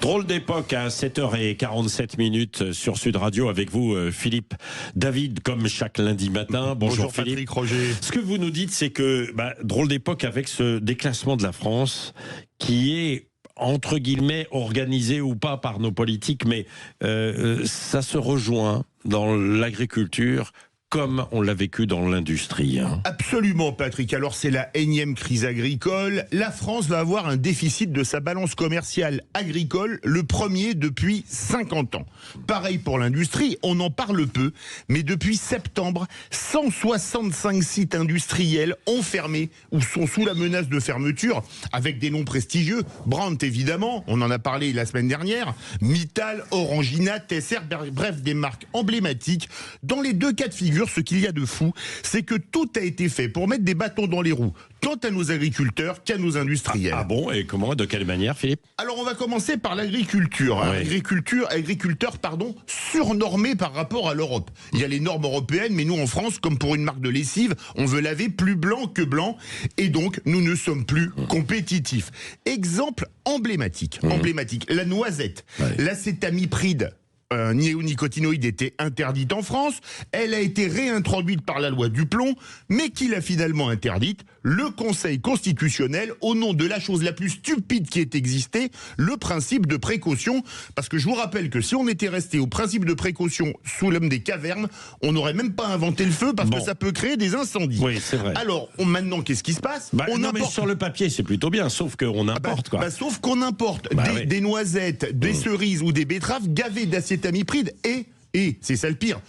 Drôle d'époque à 7h47 sur Sud Radio avec vous, Philippe David, comme chaque lundi matin. Bonjour Philippe. Patrick Roger. Ce que vous nous dites, c'est que drôle d'époque avec ce déclassement de la France qui est entre guillemets organisé ou pas par nos politiques, mais ça se rejoint dans l'agriculture comme on l'a vécu dans l'industrie. Absolument, Patrick. Alors, c'est la énième crise agricole. La France va avoir un déficit de sa balance commerciale agricole, le premier depuis 50 ans. Pareil pour l'industrie, on en parle peu, mais depuis septembre, 165 sites industriels ont fermé ou sont sous la menace de fermeture, avec des noms prestigieux. Brandt, évidemment, on en a parlé la semaine dernière, Mittal, Orangina, Tesser, bref, des marques emblématiques. Dans les deux cas de figure, ce qu'il y a de fou, c'est que tout a été fait pour mettre des bâtons dans les roues, tant à nos agriculteurs qu'à nos industriels. Ah bon, et comment, de quelle manière, Philippe? Alors on va commencer par l'agriculture. Oui. Agriculteurs, surnormés par rapport à l'Europe. Il y a les normes européennes, mais nous en France, comme pour une marque de lessive, on veut laver plus blanc que blanc, et donc nous ne sommes plus compétitifs. Exemple emblématique, la noisette, l'acétamipride. Néonicotinoïde était interdite en France, elle a été réintroduite par la loi Duplon, mais qui l'a finalement interdite? Le Conseil constitutionnel, au nom de la chose la plus stupide qui ait existé, le principe de précaution. Parce que je vous rappelle que si on était resté au principe de précaution sous l'homme des cavernes, on n'aurait même pas inventé le feu, parce que ça peut créer des incendies. Oui, c'est vrai. Alors, maintenant, qu'est-ce qui se passe? Mais sur le papier, c'est plutôt bien, sauf qu'on importe. Sauf qu'on importe des noisettes, des cerises ou des betteraves gavées d'acétamipride et c'est ça le pire,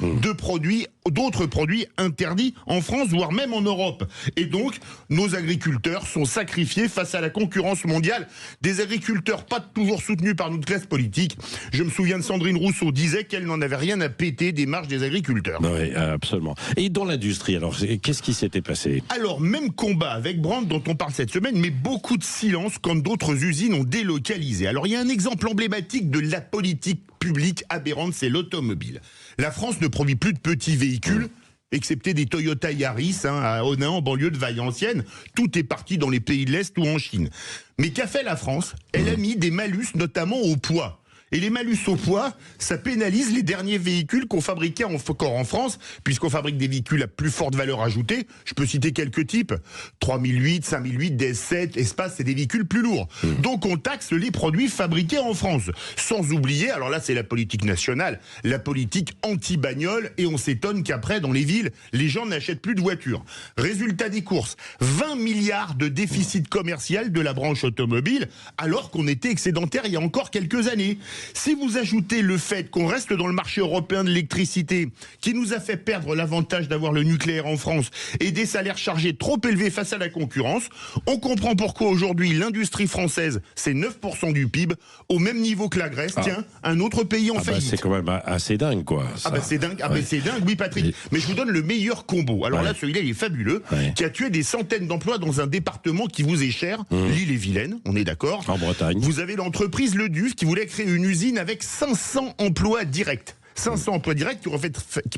d'autres produits interdits en France, voire même en Europe. Et donc, nos agriculteurs sont sacrifiés face à la concurrence mondiale. Des agriculteurs pas toujours soutenus par notre classe politique. Je me souviens de Sandrine Rousseau disait qu'elle n'en avait rien à péter des marges des agriculteurs. Oui, absolument. Et dans l'industrie, alors, qu'est-ce qui s'était passé? Alors, même combat avec Brandt dont on parle cette semaine, mais beaucoup de silence quand d'autres usines ont délocalisé. Alors, il y a un exemple emblématique de la politique publique aberrante, c'est l'automobile. La France ne produit plus de petits véhicules, excepté des Toyota Yaris à Onnaing, en banlieue de Valenciennes. Tout est parti dans les pays de l'Est ou en Chine. Mais qu'a fait la France? Elle a mis des malus, notamment au poids. Et les malus au poids, ça pénalise les derniers véhicules qu'on fabriquait encore en France, puisqu'on fabrique des véhicules à plus forte valeur ajoutée. Je peux citer quelques types. 3008, 5008, DS7, Espace, c'est des véhicules plus lourds. Donc on taxe les produits fabriqués en France. Sans oublier, alors là c'est la politique nationale, la politique anti-bagnole, et on s'étonne qu'après, dans les villes, les gens n'achètent plus de voitures. Résultat des courses, 20 milliards de déficit commercial de la branche automobile, alors qu'on était excédentaire il y a encore quelques années. Si vous ajoutez le fait qu'on reste dans le marché européen de l'électricité, qui nous a fait perdre l'avantage d'avoir le nucléaire en France, et des salaires chargés trop élevés face à la concurrence, on comprend pourquoi aujourd'hui l'industrie française, c'est 9% du PIB, au même niveau que la Grèce, tiens, un autre pays en faillite. C'est quand même assez dingue, quoi. Ça. C'est dingue, c'est dingue, oui Patrick. Mais je vous donne le meilleur combo. Alors là, celui-là, il est fabuleux, qui a tué des centaines d'emplois dans un département qui vous est cher, l'Ille-et-Vilaine, on est d'accord. En Bretagne. Vous avez l'entreprise Le Duf qui voulait créer une usine avec 500 emplois directs. 500 emplois directs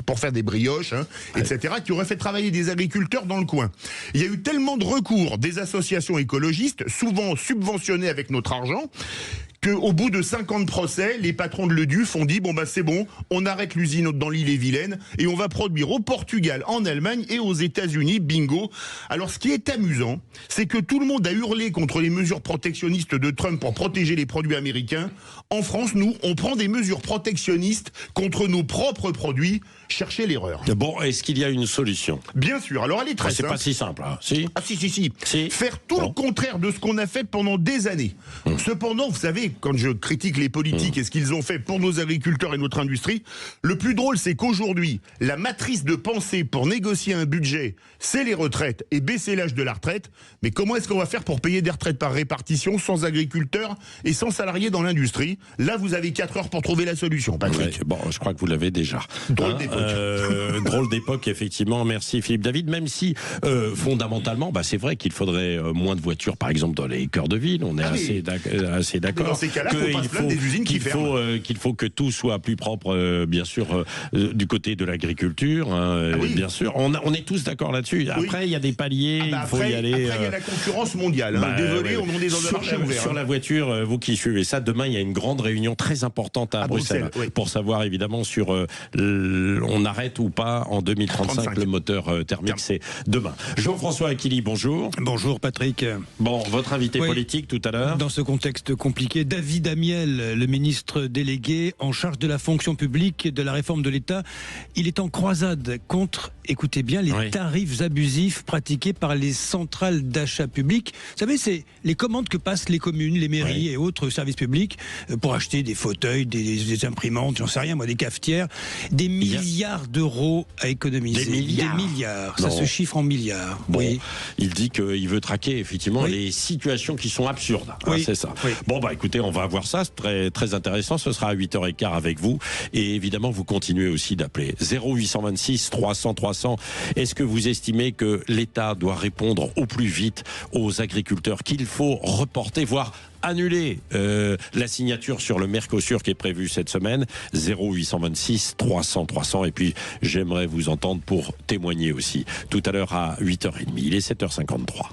pour faire des brioches, etc., qui auraient fait travailler des agriculteurs dans le coin. Il y a eu tellement de recours des associations écologistes, souvent subventionnées avec notre argent, qu'au bout de 50 procès, les patrons de Leduf ont dit c'est bon, on arrête l'usine dans l'Ille-et-Vilaine et on va produire au Portugal, en Allemagne et aux États-Unis, bingo. Alors ce qui est amusant, c'est que tout le monde a hurlé contre les mesures protectionnistes de Trump pour protéger les produits américains. En France, nous, on prend des mesures protectionnistes contre nos propres produits. Cherchez l'erreur. Bon, est-ce qu'il y a une solution? Bien sûr. Alors elle est très simple. C'est pas si simple, Si. Ah si. Faire tout le contraire de ce qu'on a fait pendant des années. Cependant, vous savez, quand je critique les politiques et ce qu'ils ont fait pour nos agriculteurs et notre industrie, le plus drôle, c'est qu'aujourd'hui, la matrice de pensée pour négocier un budget, c'est les retraites et baisser l'âge de la retraite. Mais comment est-ce qu'on va faire pour payer des retraites par répartition sans agriculteurs et sans salariés dans l'industrie? Là, vous avez 4 heures pour trouver la solution, Patrick. Je crois que vous l'avez déjà. Drôle d'époque. Drôle d'époque, effectivement. Merci Philippe David. Même si, fondamentalement, c'est vrai qu'il faudrait moins de voitures, par exemple, dans les cœurs de ville. On est assez d'accord. ces cas-là, faut pas se plaindre des usines qui ferment. Qu'il faut que tout soit plus propre, bien sûr, du côté de l'agriculture, hein, oui. bien sûr. On est tous d'accord là-dessus. Après, il y a des paliers, il faut y aller. Après, il y a la concurrence mondiale. Hein. Désolé, on est dans un marché ouvert. Sur la voiture, vous qui suivez ça, demain, il y a une grande réunion très importante à Bruxelles pour savoir évidemment sur on arrête ou pas en 2035 le moteur thermique. C'est demain. Jean-François Aquili, bonjour. Bonjour Patrick. Bon, votre invité politique tout à l'heure. Dans ce contexte compliqué, David Amiel, le ministre délégué en charge de la fonction publique et de la réforme de l'État, il est en croisade contre, écoutez bien, les tarifs abusifs pratiqués par les centrales d'achat public. Vous savez, c'est les commandes que passent les communes, les mairies et autres services publics pour acheter des fauteuils, des imprimantes, j'en sais rien moi, des cafetières, des milliards d'euros à économiser. Des milliards. Ça se chiffre en milliards. Bon, il dit qu'il veut traquer effectivement les situations qui sont absurdes. C'est ça. Bon, bah écoutez, on va voir ça. C'est très, très intéressant. Ce sera à 8h15 avec vous. Et évidemment, vous continuez aussi d'appeler 0826 300 300. Est-ce que vous estimez que l'État doit répondre au plus vite aux agriculteurs, qu'il faut reporter, voire annuler la signature sur le Mercosur qui est prévue cette semaine? 0826 300 300. Et puis, j'aimerais vous entendre pour témoigner aussi tout à l'heure à 8h30. Il est 7h53.